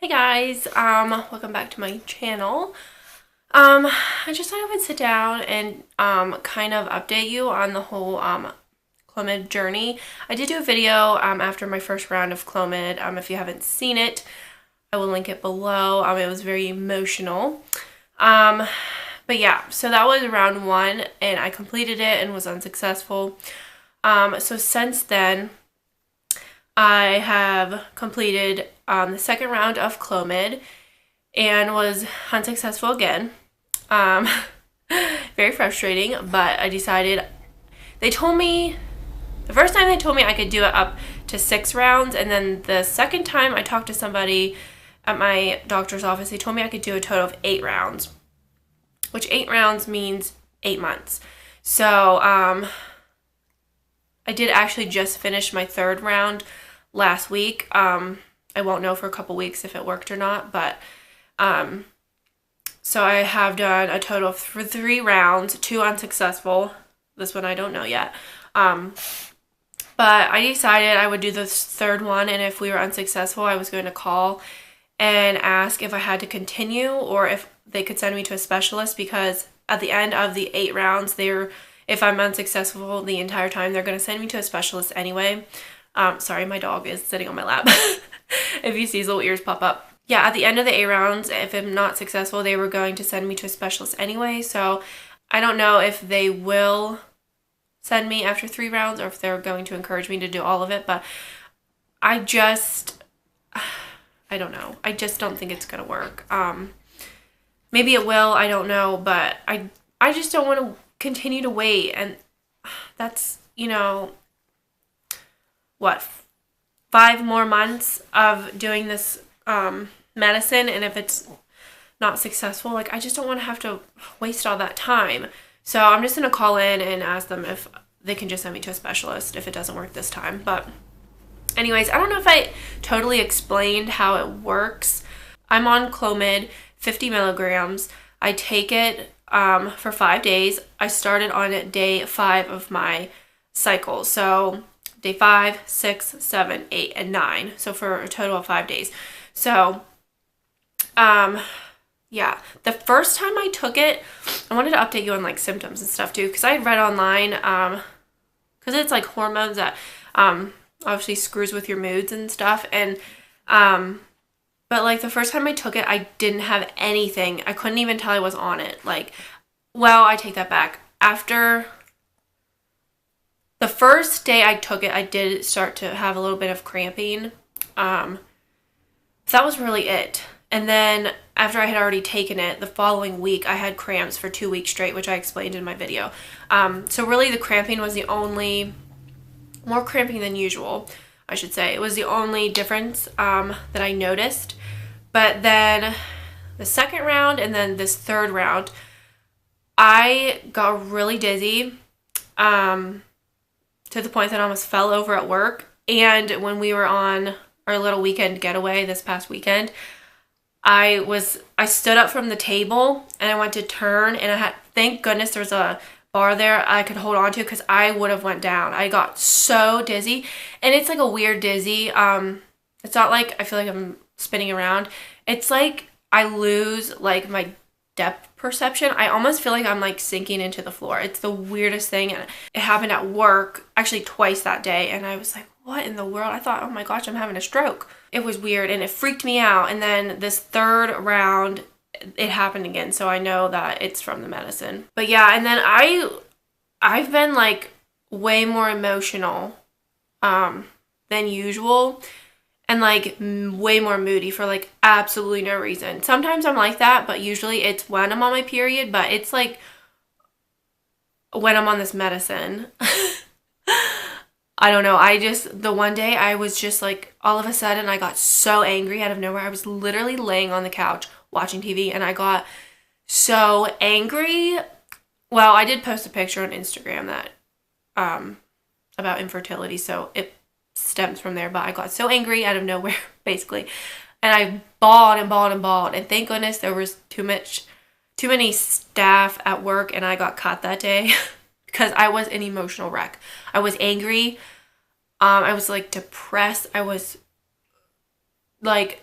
Hey guys, welcome back to my channel. I just thought I would sit down and kind of update you on the whole Clomid journey. I did do a video after my first round of Clomid. If you haven't seen it, I will link it below. It was very emotional. But yeah, so that was round 1 and I completed it and was unsuccessful. So since then, I have completed the second round of Clomid and was unsuccessful again. Very frustrating, but I decided, the first time they told me I could do it up to 6 rounds, and then the second time I talked to somebody at my doctor's office, they told me I could do a total of 8 rounds, which 8 rounds means 8 months. So, I did actually just finish my 3rd round last week. I won't know for a couple weeks if it worked or not, but so I have done a total of 3 rounds, 2 unsuccessful. This one I don't know yet. But I decided I would do the 3rd one, and if we were unsuccessful, I was going to call and ask if I had to continue or if they could send me to a specialist, because at the end of the 8 rounds, if I'm unsuccessful the entire time, they're going to send me to a specialist anyway. Sorry, my dog is sitting on my lap. If you see his little ears pop up. Yeah, at the end of the 8 rounds, if I'm not successful, they were going to send me to a specialist anyway. So I don't know if they will send me after 3 rounds or if they're going to encourage me to do all of it. But I don't know. I just don't think it's going to work. Maybe it will. I don't know. But I just don't want to continue to wait. And that's, what, 5 more months of doing this medicine, and if it's not successful, like, I just don't want to have to waste all that time. So I'm just going to call in and ask them if they can just send me to a specialist if it doesn't work this time. But anyways, I don't know if I totally explained how it works. I'm on Clomid, 50 milligrams. I take it for 5 days. I started on day 5 of my cycle. So day 5, 6, 7, 8, and 9. So for a total of 5 days. So, yeah. The first time I took it, I wanted to update you on, like, symptoms and stuff, too. Because I had read online, because it's, like, hormones that, obviously screws with your moods and stuff. And, but, like, the first time I took it, I didn't have anything. I couldn't even tell I was on it. Like, well, I take that back. After the first day I took it, I did start to have a little bit of cramping. That was really it. And then after I had already taken it, the following week I had cramps for 2 weeks straight, which I explained in my video. So really the cramping was more cramping than usual, I should say. It was the only difference that I noticed. But then the 2nd round and then this 3rd round, I got really dizzy. To the point that I almost fell over at work. And when we were on our little weekend getaway this past weekend, I stood up from the table and I went to turn, and thank goodness there was a bar there I could hold on to, because I would have went down. I got so dizzy, and it's like a weird dizzy. It's not like I feel like I'm spinning around. It's like I lose, like, my depth perception. I almost feel like I'm, like, sinking into the floor. It's the weirdest thing, and it happened at work actually twice that day, and I was like, what in the world? I thought, oh my gosh, I'm having a stroke. It was weird, and it freaked me out. And then this 3rd round, it happened again, so I know that it's from the medicine. But yeah, and then I've been, like, way more emotional than usual, and, like, way more moody for, like, absolutely no reason. Sometimes I'm like that, but usually it's when I'm on my period. But it's, like, when I'm on this medicine. I don't know. The one day I was just, like, all of a sudden I got so angry out of nowhere. I was literally laying on the couch watching TV, and I got so angry. Well, I did post a picture on Instagram that, about infertility, so it stems from there, but I got so angry out of nowhere, basically, and I bawled and bawled and bawled, and thank goodness there was too many staff at work, and I got caught that day, because I was an emotional wreck. I was angry, I was, like, depressed, I was, like,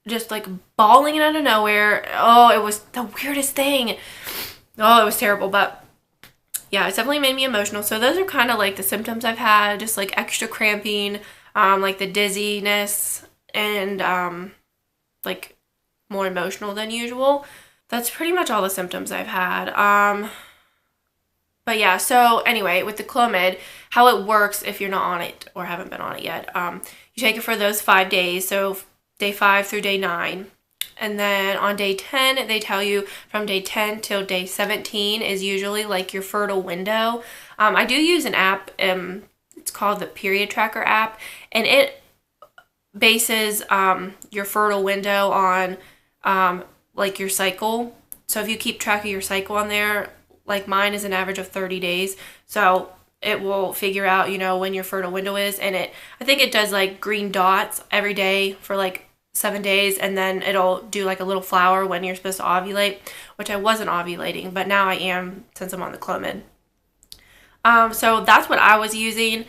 just like bawling out of nowhere. Oh, it was the weirdest thing. Oh, it was terrible. But yeah, it's definitely made me emotional. So those are kind of like the symptoms I've had, just like extra cramping, like the dizziness, and like more emotional than usual. That's pretty much all the symptoms I've had. But yeah, so anyway, with the Clomid, how it works if you're not on it or haven't been on it yet, you take it for those 5 days, so day 5 through day 9. And then on day 10, they tell you from day 10 till day 17 is usually like your fertile window. I do use an app, it's called the Period Tracker app, and it bases your fertile window on like your cycle. So if you keep track of your cycle on there, like mine is an average of 30 days. So it will figure out, you know, when your fertile window is. And I think it does like green dots every day for like 7 days. And then it'll do like a little flower when you're supposed to ovulate, which I wasn't ovulating, but now I am since I'm on the Clomid. So that's what I was using,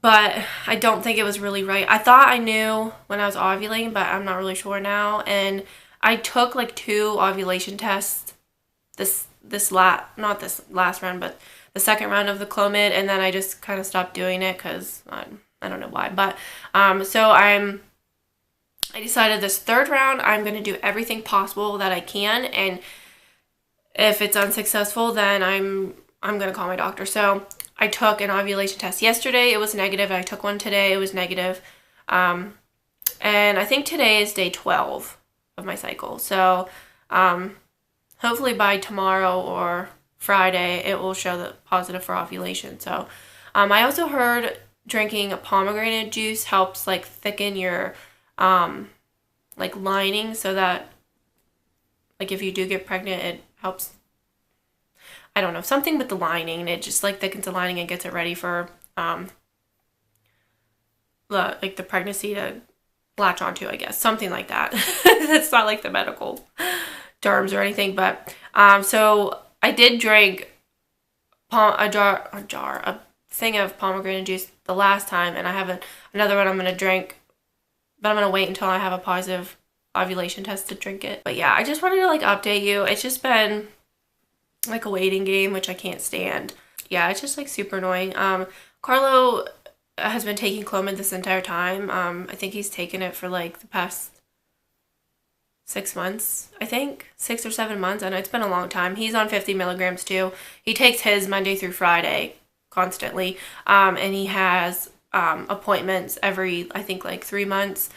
but I don't think it was really right. I thought I knew when I was ovulating, but I'm not really sure now. And I took like 2 ovulation tests not this last round, but the second round of the Clomid, and then I just kind of stopped doing it because I don't know why. But so I decided this 3rd round I'm going to do everything possible that I can, and if it's unsuccessful, then I'm going to call my doctor. So I took an ovulation test yesterday. It was negative. I took one today. It was negative. And I think today is day 12 of my cycle. So hopefully by tomorrow or Friday, it will show the positive for ovulation. So I also heard drinking a pomegranate juice helps like thicken your like lining, so that like if you do get pregnant, it helps. I don't know, something with the lining. It just like thickens the lining and gets it ready for the pregnancy to latch onto, I guess. Something like that. It's not like the medical terms or anything, but so I did drink a thing of pomegranate juice the last time, and I have another one I'm going to drink, but I'm going to wait until I have a positive ovulation test to drink it. But yeah, I just wanted to like update you. It's just been like a waiting game, which I can't stand. Yeah, it's just like super annoying. Carlo has been taking Clomid this entire time. I think he's taken it for like the past 6 months, I think 6 or 7 months. I know it's been a long time. He's on 50 milligrams too. He takes his Monday through Friday constantly, and he has appointments every, I think, like 3 months,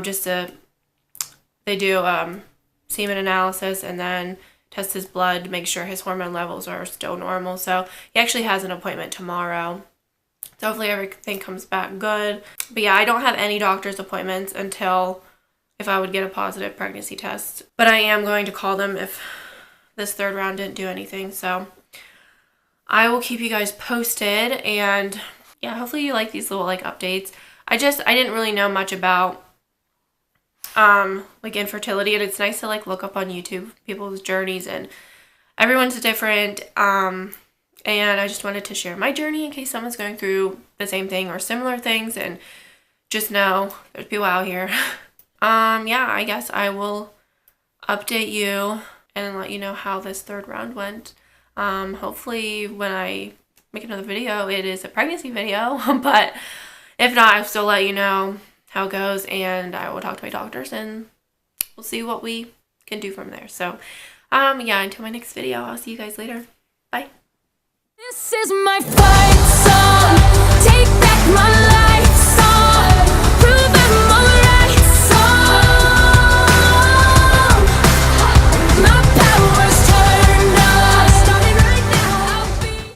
just to, they do semen analysis and then test his blood to make sure his hormone levels are still normal. So he actually has an appointment tomorrow. So hopefully everything comes back good. But yeah, I don't have any doctor's appointments until if I would get a positive pregnancy test. But I am going to call them if this 3rd round didn't do anything. So I will keep you guys posted. And yeah, hopefully you like these little like updates. I didn't really know much about like infertility, and it's nice to like look up on YouTube people's journeys, and everyone's different. And I just wanted to share my journey in case someone's going through the same thing or similar things, and just know there's people out here. Yeah, I guess I will update you and let you know how this 3rd round went. Hopefully when I make another video, it is a pregnancy video, but if not, I'll still let you know how it goes, and I will talk to my doctors and we'll see what we can do from there. So, yeah, until my next video, I'll see you guys later. Bye. This is my fight.